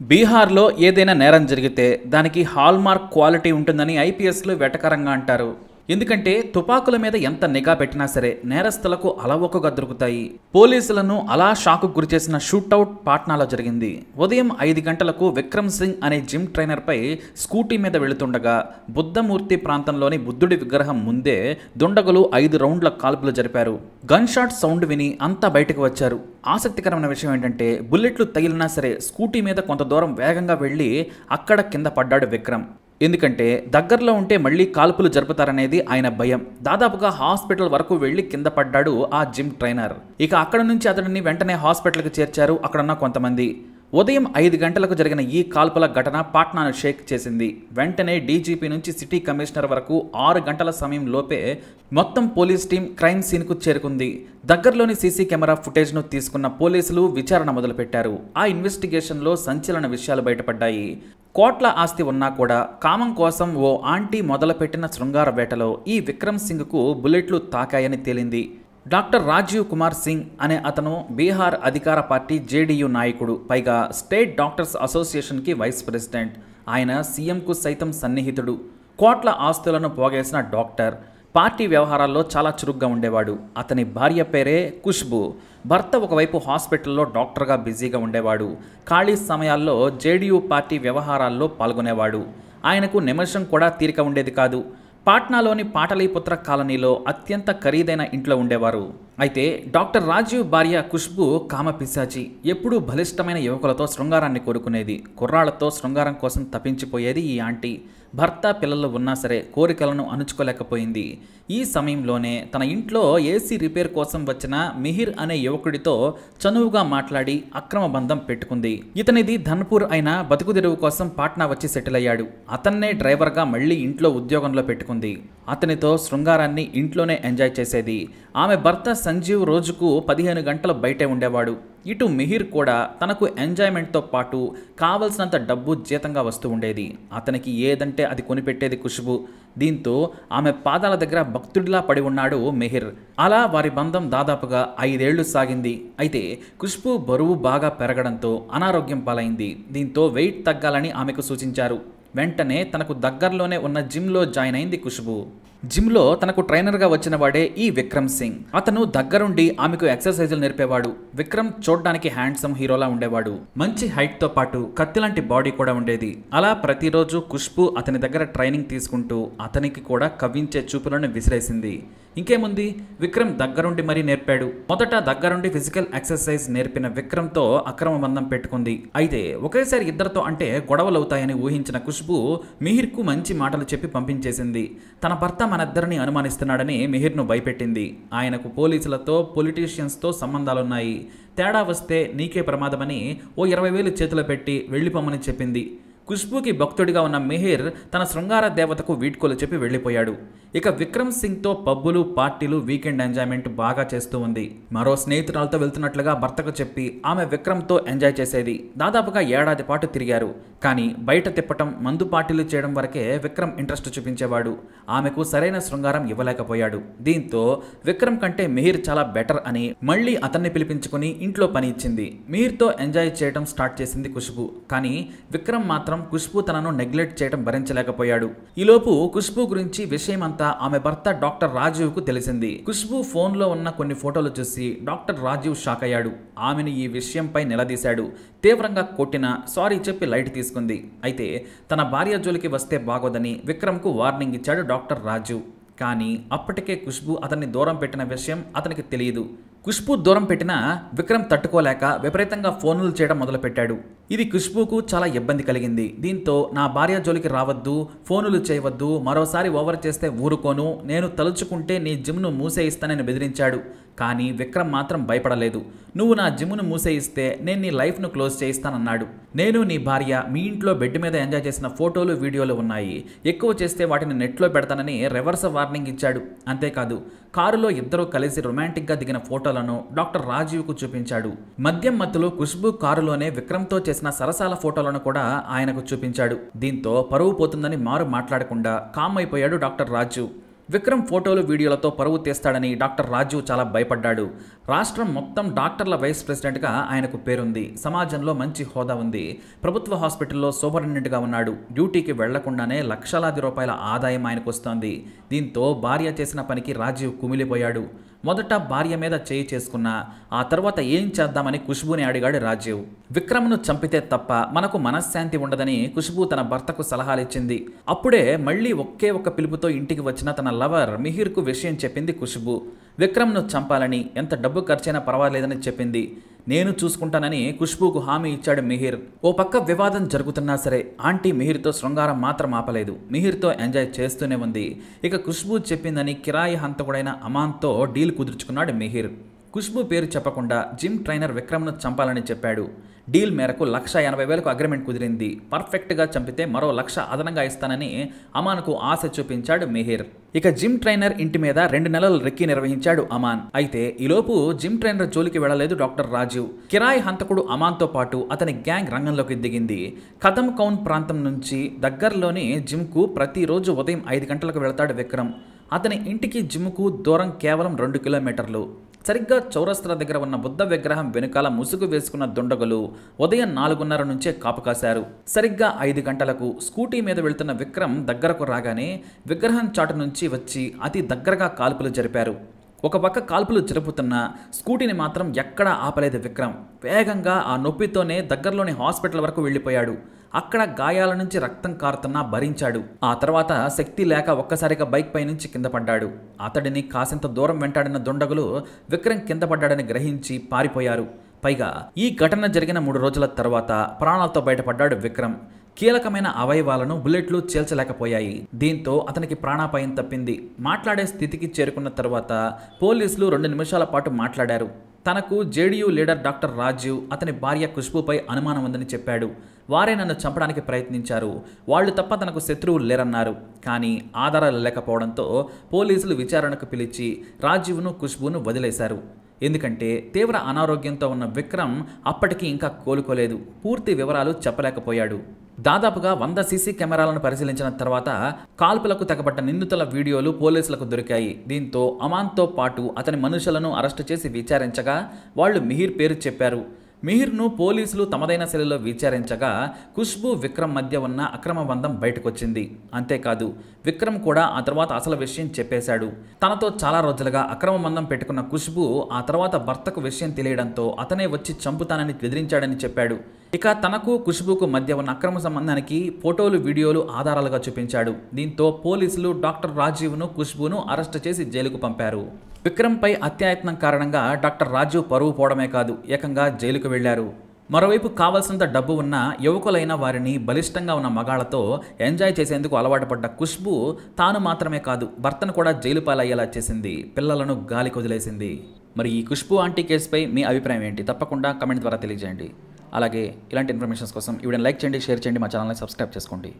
బీహార్లో ఏదైనా నేరం జరిగితే దానికి హాల్మార్క్ క్వాలిటీ ఉంటుందని ఐపీఎస్లు వెటకారంగా అంటారు. ఎందుకంటే తుపాకుల మీద ఎంత నిఘా పెట్టినా సరే నేరస్తులకు అలవోకగా దొరుకుతాయి. పోలీసులను అలా షాకు గురిచేసిన షూట్అవుట్ పాట్నాలో జరిగింది. ఉదయం 5 గంటలకు విక్రమ్ సింగ్ అనే జిమ్ ట్రైనర్పై స్కూటీ మీద వెళుతుండగా బుద్ధమూర్తి ప్రాంతంలోని బుద్ధుడి విగ్రహం ముందే దుండగులు 5 రౌండ్ల కాల్పులు జరిపారు. గన్ షాట్ సౌండ్ విని అంతా బయటకు వచ్చారు. ఆసక్తికరమైన విషయం ఏంటంటే బుల్లెట్లు తగిలినా సరే స్కూటీ మీద కొంత దూరం వేగంగా వెళ్ళి అక్కడ కింద పడ్డాడు విక్రమ్. ఎందుకంటే దగ్గరలో ఉంటే మళ్ళీ కాల్పులు జరుపుతారనేది ఆయన భయం. దాదాపుగా హాస్పిటల్ వరకు వెళ్లి కింద పడ్డాడు ఆ జిమ్ ట్రైనర్. ఇక అక్కడ నుంచి అతడిని వెంటనే హాస్పిటల్కి చేర్చారు అక్కడున్న కొంతమంది. ఉదయం 5 గంటలకు జరిగిన ఈ కాల్పుల ఘటన పాట్నాను షేక్ చేసింది. వెంటనే డీజీపీ నుంచి సిటీ కమిషనర్ వరకు 6 గంటల సమయం లోపే మొత్తం పోలీస్ టీం క్రైమ్ సీన్కు చేరుకుంది. దగ్గరలోని సీసీ కెమెరా ఫుటేజ్ను తీసుకున్న పోలీసులు విచారణ మొదలుపెట్టారు. ఆ ఇన్వెస్టిగేషన్లో సంచలన విషయాలు బయటపడ్డాయి. కోట్ల ఆస్తి ఉన్నా కూడా కామం కోసం ఓ ఆంటీ మొదలుపెట్టిన శృంగార వేటలో ఈ విక్రమ్ సింగ్కు బుల్లెట్లు తాకాయని తేలింది. డాక్టర్ రాజీవ్ కుమార్ సింగ్ అనే అతను బీహార్ అధికార పార్టీ జేడీయూ నాయకుడు, పైగా స్టేట్ డాక్టర్స్ అసోసియేషన్కి వైస్ ప్రెసిడెంట్. ఆయన సీఎంకు సైతం సన్నిహితుడు. కోట్ల ఆస్తులను పోగేసిన డాక్టర్ పార్టీ వ్యవహారాల్లో చాలా చురుగ్గా ఉండేవాడు. అతని భార్య పేరే ఖుష్బూ. భర్త ఒకవైపు హాస్పిటల్లో డాక్టర్గా బిజీగా ఉండేవాడు. ఖాళీ సమయాల్లో జేడీయూ పార్టీ వ్యవహారాల్లో పాల్గొనేవాడు. ఆయనకు నిమిషం కూడా తీరిక ఉండేది కాదు. పాట్నాలోని పాటలీపుత్ర కాలనీలో అత్యంత ఖరీదైన ఇంట్లో ఉండేవారు. అయితే డాక్టర్ రాజీవ్ భార్య ఖుష్బూ కామపిశాచి. ఎప్పుడూ బలిష్టమైన యువకులతో శృంగారాన్ని కోరుకునేది. కుర్రాళ్లతో శృంగారం కోసం తప్పించిపోయేది ఈ ఆంటీ. భర్త పిల్లలు ఉన్నా సరే కోరికలను అణుచుకోలేకపోయింది. ఈ సమయంలోనే తన ఇంట్లో ఏసీ రిపేర్ కోసం వచ్చిన మిహిర్ అనే యువకుడితో చనువుగా మాట్లాడి అక్రమ బంధం పెట్టుకుంది. ఇతనిది ధన్పూర్ అయినా బతుకుదెరువు కోసం పాట్నా వచ్చి సెటిల్ అయ్యాడు. అతన్నే డ్రైవర్గా మళ్లీ ఇంట్లో ఉద్యోగంలో పెట్టుకుంది. అతనితో శృంగారాన్ని ఇంట్లోనే ఎంజాయ్ చేసేది. ఆమె భర్త సంజీవ్ రోజుకు 15 గంటలు బయటే ఉండేవాడు. ఇటు మిహిర్ కూడా తనకు ఎంజాయ్మెంట్తో పాటు కావలసినంత డబ్బు జీతంగా వస్తూ ఉండేది. అతనికి ఏదంటే అది కొనిపెట్టేది ఖుష్బూ. దీంతో ఆమె పాదాల దగ్గర భక్తుడిలా పడి ఉన్నాడు మిహిర్. అలా వారి బంధం దాదాపుగా 5 ఏళ్లు సాగింది. అయితే ఖుష్బూ బరువు బాగా పెరగడంతో అనారోగ్యం పాలైంది. దీంతో వెయిట్ తగ్గాలని ఆమెకు సూచించారు. వెంటనే తనకు దగ్గరలోనే ఉన్న జిమ్లో జాయిన్ అయింది ఖుష్బూ. జిమ్లో తనకు ట్రైనర్గా వచ్చిన వాడే ఈ విక్రమ్ సింగ్. అతను దగ్గరుండి ఆమెకు ఎక్సర్సైజులు నేర్పేవాడు. విక్రమ్ చూడ్డానికి హ్యాండ్సమ్ హీరోలా ఉండేవాడు. మంచి హైట్తో పాటు కత్తిలాంటి బాడీ కూడా ఉండేది. అలా ప్రతిరోజు ఖుష్బూ అతని దగ్గర ట్రైనింగ్ తీసుకుంటూ అతనికి కూడా కవ్వించే చూపులను విసిరేసింది. ఇంకేముంది, విక్రమ్ దగ్గరుండి మరీ నేర్పాడు. మొదట దగ్గరుండి ఫిజికల్ ఎక్సర్సైజ్ నేర్పిన విక్రమ్తో అక్రమ బంధం పెట్టుకుంది. అయితే ఒకేసారి ఇద్దరితో అంటే గొడవలవుతాయని ఊహించిన ఖుష్బూ మిహిర్కు మంచి మాటలు చెప్పి పంపించేసింది. తన భర్త మనిద్దరిని అనుమానిస్తున్నాడని మిహిర్ను భయపెట్టింది. ఆయనకు పోలీసులతో పొలిటీషియన్స్తో సంబంధాలున్నాయి. తేడా వస్తే నీకే ప్రమాదమని ఓ 20,000 చేతిలో పెట్టి వెళ్ళిపోమని చెప్పింది. ఖుష్బూకి భక్తుడిగా ఉన్న మిహిర్ తన శృంగార దేవతకు వీడ్కోలు చెప్పి వెళ్ళిపోయాడు. ఇక విక్రమ్ సింగ్తో పబ్బులు, పార్టీలు, వీకెండ్ ఎంజాయ్మెంట్ బాగా చేస్తూ ఉంది. మరో స్నేహితురాలతో వెళ్తున్నట్లుగా భర్తకు చెప్పి ఆమె విక్రమ్తో ఎంజాయ్ చేసేది. దాదాపుగా ఏడాది పాటు తిరిగారు. కానీ బయట తిప్పటం, మందు పార్టీలు చేయడం వరకే విక్రమ్ ఇంట్రెస్ట్ చూపించేవాడు. ఆమెకు సరైన శృంగారం ఇవ్వలేకపోయాడు. దీంతో విక్రమ్ కంటే మిహిర్ చాలా బెటర్ అని మళ్ళీ అతన్ని పిలిపించుకుని ఇంట్లో పని ఇచ్చింది. మిహిర్తో ఎంజాయ్ చేయడం స్టార్ట్ చేసింది ఖుష్బూ. కానీ విక్రమ్ మాత్రం ఖుష్బూ తనను నెగ్లెక్ట్ చేయడం భరించలేకపోయాడు. ఈలోపు ఖుష్బూ గురించి విషయమంతా ఆమె భర్త డాక్టర్ రాజీవ్ కు తెలిసింది. ఖుష్బూ ఫోన్లో ఉన్న కొన్ని ఫోటోలు చూసి డాక్టర్ రాజీవ్ షాక్ అయ్యాడు. ఆమెను ఈ విషయంపై నిలదీశాడు. తీవ్రంగా కొట్టినా సారీ చెప్పి లైట్ తీసుకుంది. అయితే తన భార్య జోలికి వస్తే బాగోదని విక్రమ్కు వార్నింగ్ ఇచ్చాడు డాక్టర్ రాజీవ్. కానీ అప్పటికే ఖుష్బూ అతన్ని దూరం పెట్టిన విషయం అతనికి తెలియదు. ఖుష్బూ దూరం పెట్టినా విక్రమ్ తట్టుకోలేక విపరీతంగా ఫోన్లు చేయడం మొదలుపెట్టాడు. ఇది ఖుష్బూకు చాలా ఇబ్బంది కలిగింది. దీంతో నా భార్య జోలికి రావద్దు, ఫోనులు చేయవద్దు, మరోసారి ఓవర్ చేస్తే ఊరుకోను, నేను తలుచుకుంటే నీ జిమ్ను మూసేయిస్తానని బెదిరించాడు. కానీ విక్రమ్ మాత్రం భయపడలేదు. నువ్వు నా జిమ్ను మూసేయిస్తే నేను నీ లైఫ్ను క్లోజ్ చేయిస్తానన్నాడు. నేను నీ భార్య మీ ఇంట్లో బెడ్ మీద ఎంజాయ్ చేసిన ఫోటోలు, వీడియోలు ఉన్నాయి. ఎక్కువ చేస్తే వాటిని నెట్లో పెడతానని రివర్స్ వార్నింగ్ ఇచ్చాడు. అంతేకాదు కారులో ఇద్దరూ కలిసి రొమాంటిక్గా దిగిన ఫోటోలను డాక్టర్ రాజీవ్కు చూపించాడు. మద్యం మత్తులో ఖుష్బూ కారులోనే విక్రమ్తో చేసిన సరసాల ఫోటోలను కూడా ఆయనకు చూపించాడు. దీంతో పరువు పోతుందని మారు మాట్లాడకుండా కామ్ అయిపోయాడు డాక్టర్ రాజీవ్. విక్రమ్ ఫోటోలు వీడియోలతో పరువు తీస్తాడని డాక్టర్ రాజీవ్ చాలా భయపడ్డాడు. రాష్ట్రం మొత్తం డాక్టర్ల వైస్ ప్రెసిడెంట్గా ఆయనకు పేరుంది. సమాజంలో మంచి హోదా ఉంది. ప్రభుత్వ హాస్పిటల్లో సూపరింటెండెంట్గా ఉన్నాడు. డ్యూటీకి వెళ్లకుండానే లక్షలాది రూపాయల ఆదాయం ఆయనకు వస్తోంది. దీంతో భార్య చేసిన పనికి రాజీవ్ కుమిలిపోయాడు. మొదట భార్య మీద చేయి చేసుకున్నా ఆ తర్వాత ఏం చేద్దామని ఖుష్బూని అడిగాడు రాజీవ్. విక్రమ్ను చంపితే తప్ప మనకు మనశ్శాంతి ఉండదని ఖుష్బూ తన భర్తకు సలహాలిచ్చింది. అప్పుడే మళ్ళీ ఒకే ఒక్క పిలుపుతో ఇంటికి వచ్చిన తన లవర్ మిహిర్కు విషయం చెప్పింది ఖుష్బూ. విక్రమ్ను చంపాలని, ఎంత డబ్బు ఖర్చైనా పర్వాలేదని చెప్పింది. నేను చూసుకుంటానని ఖుష్బూకు హామీ ఇచ్చాడు మిహిర్. ఓ పక్క వివాదం జరుగుతున్నా సరే ఆంటీ మిహిర్తో శృంగారం మాత్రం ఆపలేదు. మిహిర్తో ఎంజాయ్ చేస్తూనే ఉంది. ఇక ఖుష్బూ చెప్పిందని కిరాయి హంతకుడైన అమాన్తో డీల్ కుదుర్చుకున్నాడు మిహిర్. ఖుష్బూ పేరు చెప్పకుండా జిమ్ ట్రైనర్ విక్రమ్ను చంపాలని చెప్పాడు. డీల్ మేరకు 1,80,000కు అగ్రిమెంట్ కుదిరింది. పర్ఫెక్ట్గా చంపితే మరో 1,00,000 అదనంగా ఇస్తానని అమాన్కు ఆశ చూపించాడు మిహిర్. ఇక జిమ్ ట్రైనర్ ఇంటి మీద 2 నెలలు రెక్కి నిర్వహించాడు అమాన్. అయితే ఈలోపు జిమ్ ట్రైనర్ జోలికి వెళ్లలేదు డాక్టర్ రాజీవ్. కిరాయి హంతకుడు అమాన్తో పాటు అతని గ్యాంగ్ రంగంలోకి దిగింది. కదమ్ కౌన్ ప్రాంతం నుంచి దగ్గరలోని జిమ్కు ప్రతిరోజు ఉదయం 5 గంటలకు వెళతాడు విక్రమ్. అతని ఇంటికి జిమ్కు దూరం కేవలం 2 కిలోమీటర్లు. సరిగ్గా చౌరస్తా దగ్గర ఉన్న బుద్ధ విగ్రహం వెనుకాల ముసుగు వేసుకున్న దుండగులు ఉదయం 4:30 నుంచే కాపు కాశారు. సరిగ్గా 5 గంటలకు స్కూటీ మీద వెళ్తున్న విక్రమ్ దగ్గరకు రాగానే విగ్రహం చాటు నుంచి వచ్చి అతి దగ్గరగా కాల్పులు జరిపారు. ఒక పక్క కాల్పులు జరుపుతున్నా స్కూటీని మాత్రం ఎక్కడా ఆపలేదు విక్రమ్. వేగంగా ఆ నొప్పితోనే దగ్గరలోని హాస్పిటల్ వరకు వెళ్ళిపోయాడు. అక్కడ గాయాల నుంచి రక్తం కారుతున్నా భరించాడు. ఆ తర్వాత శక్తి లేక ఒక్కసారిగా బైక్ పై నుంచి కింద పడ్డాడు. అతడిని కాసింత దూరం వెంటాడిన దుండగులు విక్రమ్ కింద పడ్డాడని గ్రహించి పారిపోయారు. పైగా ఈ ఘటన జరిగిన 3 రోజుల తర్వాత ప్రాణాలతో బయటపడ్డాడు విక్రమ్. కీలకమైన అవయవాలను బుల్లెట్లు చీల్చలేకపోయాయి. దీంతో అతనికి ప్రాణాపాయం తప్పింది. మాట్లాడే స్థితికి చేరుకున్న తర్వాత పోలీసులు 2 నిమిషాల పాటు మాట్లాడారు. తనకు జేడీయూ లీడర్ డాక్టర్ రాజీవ్, అతని భార్య ఖుష్బూపై అనుమానం ఉందని చెప్పాడు. వారే నన్ను చంపడానికి ప్రయత్నించారు. వాళ్ళు తప్ప తనకు శత్రువులు లేరన్నారు. కానీ ఆధారాలు లేకపోవడంతో పోలీసులు విచారణకు పిలిచి రాజీవ్ను ఖుష్బూను వదిలేశారు. ఎందుకంటే తీవ్ర అనారోగ్యంతో ఉన్న విక్రమ్ అప్పటికి ఇంకా కోలుకోలేదు. పూర్తి వివరాలు చెప్పలేకపోయాడు. దాదాపుగా 100 సీసీ కెమెరాలను పరిశీలించిన తర్వాత కాల్పులకు తెగబడ్డ నిందితుల వీడియోలు పోలీసులకు దొరికాయి. దీంతో అమాన్తో పాటు అతని మనుషులను అరెస్టు చేసి విచారించగా వాళ్ళు మిహిర్ పేరు చెప్పారు. మిహిర్ను పోలీసులు తమదైన శైలిలో విచారించగా ఖుష్బూ విక్రమ్ మధ్య ఉన్న అక్రమ బంధం బయటకొచ్చింది. అంతేకాదు విక్రమ్ కూడా ఆ తర్వాత అసలు విషయం చెప్పేశాడు. తనతో చాలా రోజులుగా అక్రమ బంధం పెట్టుకున్న ఖుష్బూ ఆ తర్వాత భర్తకు విషయం తెలియడంతో అతనే వచ్చి చంపుతానని బెదిరించాడని చెప్పాడు. ఇక తనకు ఖుష్బూకు మధ్య ఉన్న అక్రమ సంబంధానికి ఫోటోలు వీడియోలు ఆధారాలుగా చూపించాడు. దీంతో పోలీసులు డాక్టర్ రాజీవ్ను ఖుష్బూను అరెస్టు చేసి జైలుకు పంపారు. విక్రమ్పై అత్యాయత్నం కారణంగా డాక్టర్ రాజీవ్ పరువు పోవడమే కాదు ఏకంగా జైలుకు వెళ్లారు. మరోవైపు కావాల్సినంత డబ్బు ఉన్న యువకులైన వారిని బలిష్టంగా ఉన్న మగాళ్లతో ఎంజాయ్ చేసేందుకు అలవాటు పడ్డ ఖుష్బూ తాను మాత్రమే కాదు భర్తను కూడా జైలు పాలయ్యేలా చేసింది. పిల్లలను గాలికి వదిలేసింది. మరి ఈ ఖుష్బూ ఆంటీ కేసుపై మీ అభిప్రాయం ఏంటి? తప్పకుండా కమెంట్ ద్వారా తెలియజేయండి. అలాగే ఇలాంటి ఇన్ఫర్మేషన్స్ కోసం ఈ వీడియోని లైక్ చేయండి, షేర్ చేయండి, మా ఛానల్ని సబ్స్క్రైబ్ చేసుకోండి.